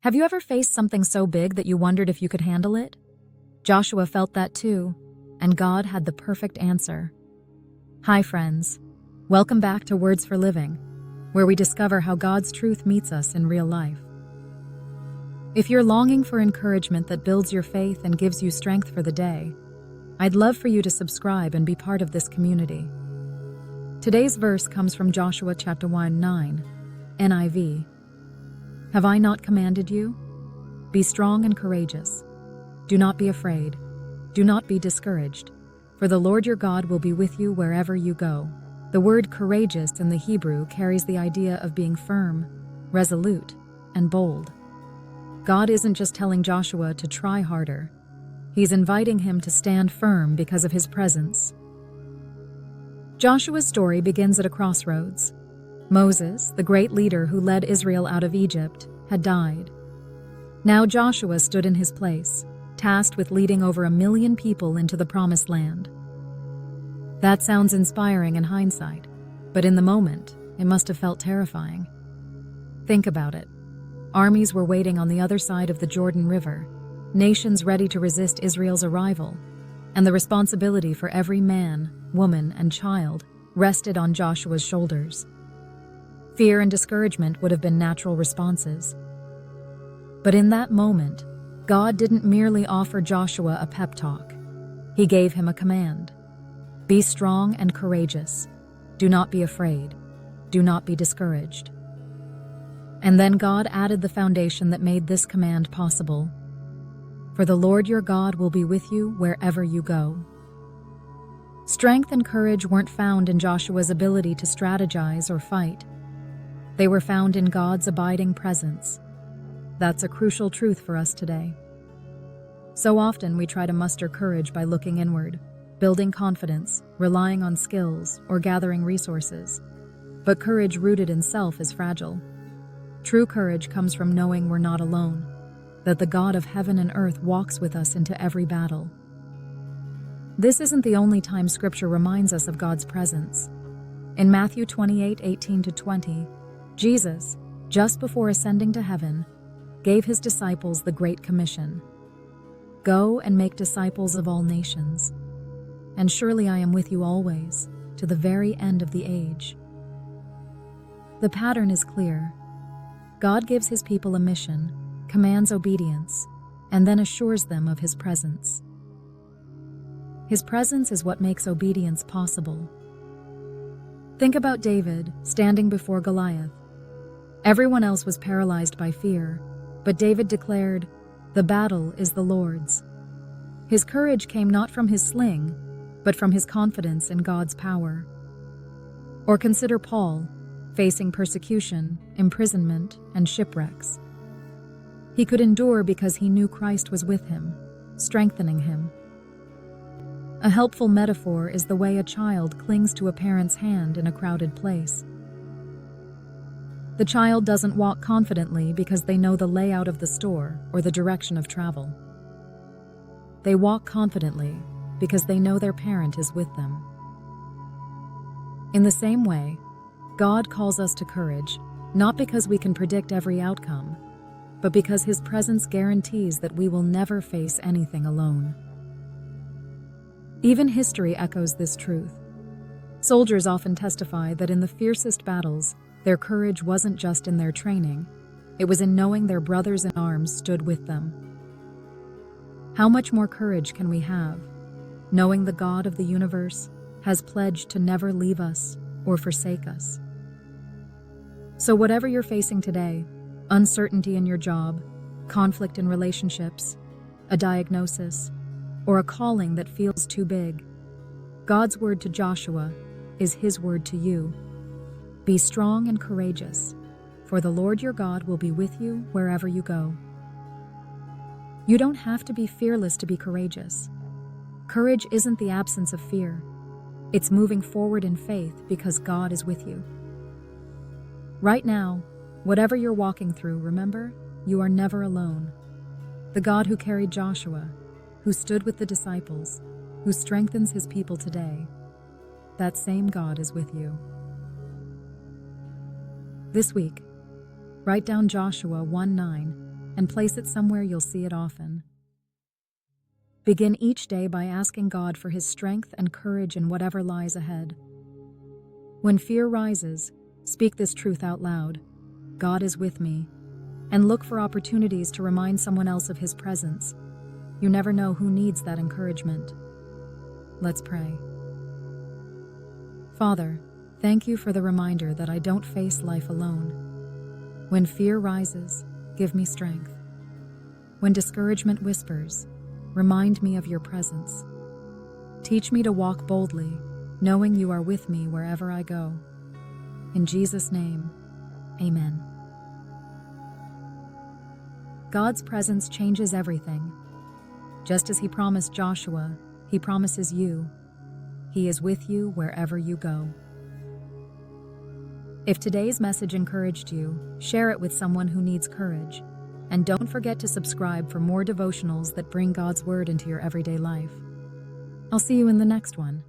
Have you ever faced something so big that you wondered if you could handle it? Joshua felt that too, and God had the perfect answer. Hi friends, welcome back to Words for Living, where we discover how God's truth meets us in real life. If you're longing for encouragement that builds your faith and gives you strength for the day, I'd love for you to subscribe and be part of this community. Today's verse comes from Joshua chapter 1:9, NIV. Have I not commanded you? Be strong and courageous. Do not be afraid. Do not be discouraged, for the Lord your God will be with you wherever you go. The word courageous in the Hebrew carries the idea of being firm, resolute, and bold. God isn't just telling Joshua to try harder. He's inviting him to stand firm because of his presence. Joshua's story begins at a crossroads. Moses, the great leader who led Israel out of Egypt, had died. Now Joshua stood in his place, tasked with leading over 1 million people into the Promised Land. That sounds inspiring in hindsight, but in the moment, it must have felt terrifying. Think about it. Armies were waiting on the other side of the Jordan River, nations ready to resist Israel's arrival, and the responsibility for every man, woman, and child rested on Joshua's shoulders. Fear and discouragement would have been natural responses. But in that moment, God didn't merely offer Joshua a pep talk. He gave him a command. Be strong and courageous. Do not be afraid. Do not be discouraged. And then God added the foundation that made this command possible. For the Lord your God will be with you wherever you go. Strength and courage weren't found in Joshua's ability to strategize or fight. They were found in God's abiding presence. That's a crucial truth for us today. So often we try to muster courage by looking inward, building confidence, relying on skills, or gathering resources. But courage rooted in self is fragile. True courage comes from knowing we're not alone, that the God of heaven and earth walks with us into every battle. This isn't the only time Scripture reminds us of God's presence. In Matthew 28:18-20, Jesus, just before ascending to heaven, gave his disciples the Great Commission. Go and make disciples of all nations, and surely I am with you always, to the very end of the age. The pattern is clear. God gives his people a mission, commands obedience, and then assures them of his presence. His presence is what makes obedience possible. Think about David standing before Goliath. Everyone else was paralyzed by fear, but David declared, "The battle is the Lord's." His courage came not from his sling, but from his confidence in God's power. Or consider Paul, facing persecution, imprisonment, and shipwrecks. He could endure because he knew Christ was with him, strengthening him. A helpful metaphor is the way a child clings to a parent's hand in a crowded place. The child doesn't walk confidently because they know the layout of the store or the direction of travel. They walk confidently because they know their parent is with them. In the same way, God calls us to courage, not because we can predict every outcome, but because his presence guarantees that we will never face anything alone. Even history echoes this truth. Soldiers often testify that in the fiercest battles, their courage wasn't just in their training, it was in knowing their brothers in arms stood with them. How much more courage can we have, knowing the God of the universe has pledged to never leave us or forsake us? So whatever you're facing today, uncertainty in your job, conflict in relationships, a diagnosis, or a calling that feels too big, God's word to Joshua is his word to you. Be strong and courageous, for the Lord your God will be with you wherever you go. You don't have to be fearless to be courageous. Courage isn't the absence of fear. It's moving forward in faith because God is with you. Right now, whatever you're walking through, remember, you are never alone. The God who carried Joshua, who stood with the disciples, who strengthens his people today, that same God is with you. This week, write down Joshua 1:9 and place it somewhere you'll see it often. Begin each day by asking God for His strength and courage in whatever lies ahead. When fear rises, speak this truth out loud: God is with me, and look for opportunities to remind someone else of His presence. You never know who needs that encouragement. Let's pray. Father, thank you for the reminder that I don't face life alone. When fear rises, give me strength. When discouragement whispers, remind me of your presence. Teach me to walk boldly, knowing you are with me wherever I go. In Jesus' name, amen. God's presence changes everything. Just as He promised Joshua, He promises you. He is with you wherever you go. If today's message encouraged you, share it with someone who needs courage. And don't forget to subscribe for more devotionals that bring God's Word into your everyday life. I'll see you in the next one.